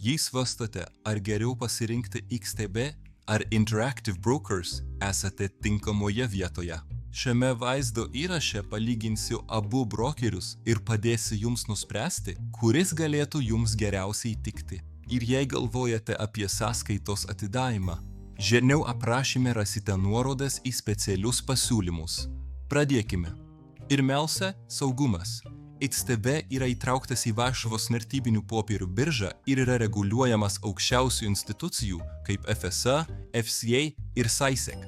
Jei svarstote, ar geriau pasirinkti XTB ar Interactive Brokers, esate tinkamoje vietoje. Šiame vaizdo įraše palyginsiu abu brokerius ir padėsiu jums nuspręsti, kuris galėtų jums geriausiai tikti. Ir jei galvojate apie sąskaitos atidavimą, žemiau aprašyme rasite nuorodas į specialius pasiūlymus. Pradėkime. Pirmiausia, saugumas. XTB yra įtrauktas į Varšuvos vertybinių popierių biržą ir yra reguliuojamas aukščiausių institucijų kaip FSA, FCA ir SAISEC.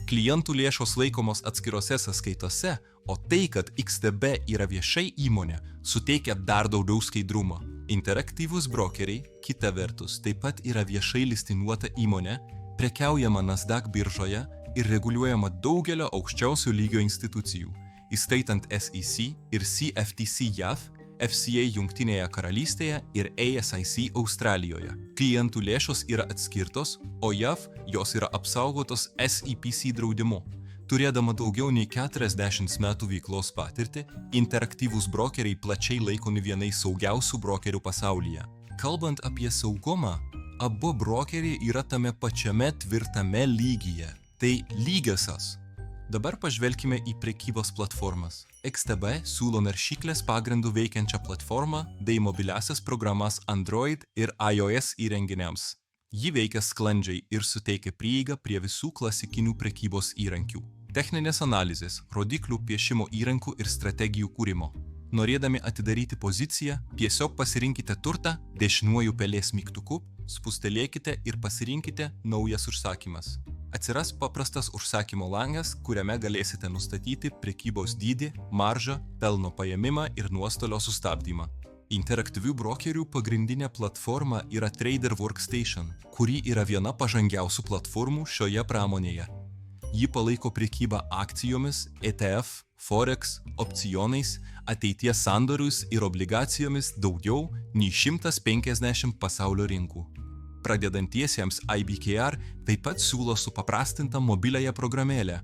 Klientų lėšos laikomos atskirose sąskaitose, o tai, kad XTB yra viešai įmonė, suteikia dar daugiau skaidrumo. Interaktyvūs brokeriai, kita vertus, taip pat yra viešai listinuota įmonė, prekiaujama Nasdaq biržoje ir reguliuojama daugelio aukščiausio lygio institucijų, įskaitant SEC ir CFTC JAV, FCA Jungtinėje karalystėje ir ASIC Australijoje. Klientų lėšos yra atskirtos, o JAV jos yra apsaugotos SEPC draudimu. Turėdama daugiau nei 40 metų veiklos patirtį, interaktyvūs brokeriai plačiai laikomi vienais saugiausių brokerių pasaulyje. Kalbant apie saugumą, abu brokeriai yra tame pačiame tvirtame lygyje. Tai lygiosios. Dabar pažvelkime į prekybos platformas. XTB siūlo naršyklės pagrindų veikiančią platformą bei mobiliasias programas Android ir iOS įrenginiams. Ji veikia sklandžiai ir suteikia prieigą prie visų klasikinių prekybos įrankių. Techninės analizės, rodiklių piešimo įrankių ir strategijų kūrimo. Norėdami atidaryti poziciją, tiesiog pasirinkite turtą dešiniuoju pelės mygtuku, spustelėkite ir pasirinkite naujas užsakymas. Atsiras paprastas užsakymo langas, kuriame galėsite nustatyti prekybos dydį, maržą, pelno paėmimą ir nuostolio sustabdymą. Interaktyvių brokerių pagrindinė platforma yra Trader Workstation, kuri yra viena pažangiausių platformų šioje pramonėje. Ji palaiko prekybą akcijomis, ETF, Forex, opcionais, ateities sandorius ir obligacijomis daugiau nei 150 pasaulio rinkų. Pradedantiesiems IBKR taip pat siūlo supaprastintą mobiliąją programėlę,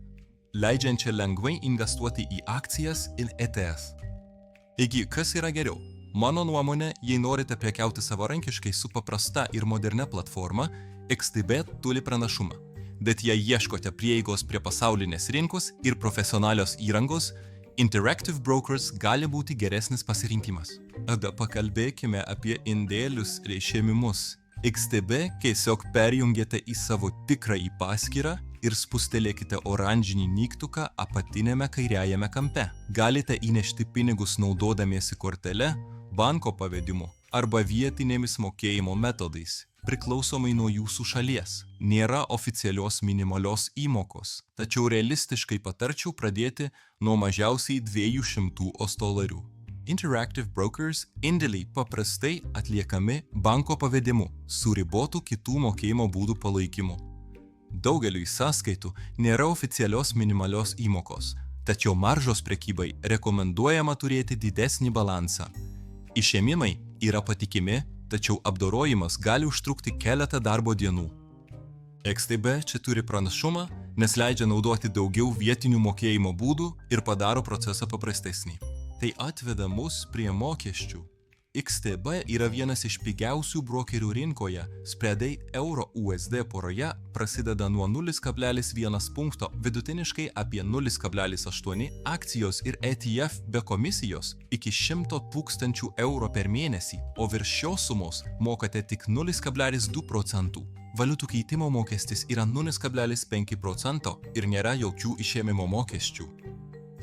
leidžiančią lengvai investuoti į akcijas ir ETF. Taigi, kas yra geriau? Mano nuomonė, jei norite prekiauti savarankiškai su paprasta ir modernia platforma, XTB turi pranašumą. Bet jei ieškote prieigos prie pasaulinės rinkos ir profesionalios įrangos, Interactive Brokers gali būti geresnis pasirinkimas. Tada pakalbėkime apie indėlius ir išėmimus. XTB tiesiog perjungėte į savo tikrąjį paskyrą ir spustelėkite oranžinį mygtuką apatinėme kairiajame kampe. Galite įnešti pinigus naudodamiesi kortele, banko pavedimu arba vietinėmis mokėjimo metodais, priklausomai nuo jūsų šalies. Nėra oficialios minimalios įmokos, tačiau realistiškai patarčiau pradėti nuo mažiausiai 200 $. Interactive Brokers indėliai paprastai atliekami banko pavedimu su ribotų kitų mokėjimo būdų palaikymu. Daugeliui sąskaitų nėra oficialios minimalios įmokos, tačiau maržos prekybai rekomenduojama turėti didesnį balansą. Išėmimai yra patikimi, tačiau apdorojimas gali užtrukti keletą darbo dienų. XTB čia turi pranašumą, nes leidžia naudoti daugiau vietinių mokėjimo būdų ir padaro procesą paprastesnį. Tai atveda mus prie mokesčių. XTB yra vienas iš pigiausių brokerių rinkoje, spredai euro USD poroje prasideda nuo 0,1 punkto, vidutiniškai apie 0,8 akcijos ir ETF be komisijos iki 100 000 € per mėnesį, o virš šios sumos mokate tik 0,2%. Valiutų keitimo mokestis yra 0,5% ir nėra jokių išėmimo mokesčių.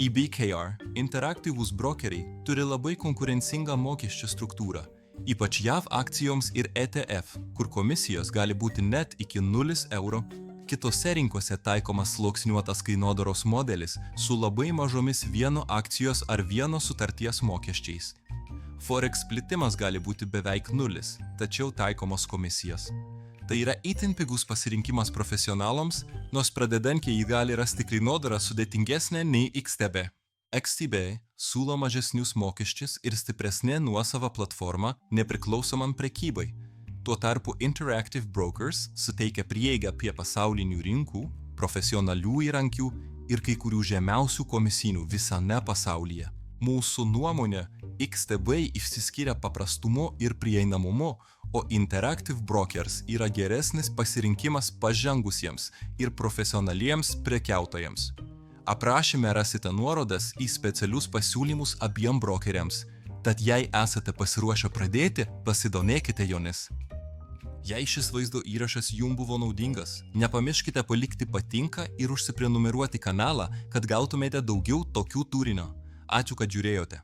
IBKR, interaktyvūs brokeriai, turi labai konkurencingą mokesčių struktūrą, ypač JAV akcijoms ir ETF, kur komisijos gali būti net iki 0 €. Kitose rinkose taikomas sluoksniuotas kainodaros modelis su labai mažomis vieno akcijos ar vieno sutarties mokesčiais. Forex plitimas gali būti beveik 0, tačiau taikomos komisijos. Tai yra itin pigus pasirinkimas profesionalams, nors pradedančiai gali rasti kainodarą sudėtingesnę nei XTB. XTB siūlo mažesnius mokesčius ir stipresnę nuosavą platformą nepriklausomam prekybai. Tuo tarpu Interactive Brokers suteikia prieigą prie pasaulinių rinkų, profesionalių įrankių ir kai kurių žemiausių komisinių visame pasaulyje. Mūsų nuomonė, XTB išsiskiria paprastumu ir prieinamumu, o Interactive Brokers yra geresnis pasirinkimas pažengusiems ir profesionaliems prekiautojams. Aprašyme rasite nuorodas į specialius pasiūlymus abiem brokeriams, tad jei esate pasiruošę pradėti, pasidomėkite jomis. Jei šis vaizdo įrašas jums buvo naudingas, nepamirškite palikti patinka ir užsiprenumeruoti kanalą, kad gautumėte daugiau tokių turinio. Ačiū, kad žiūrėjote.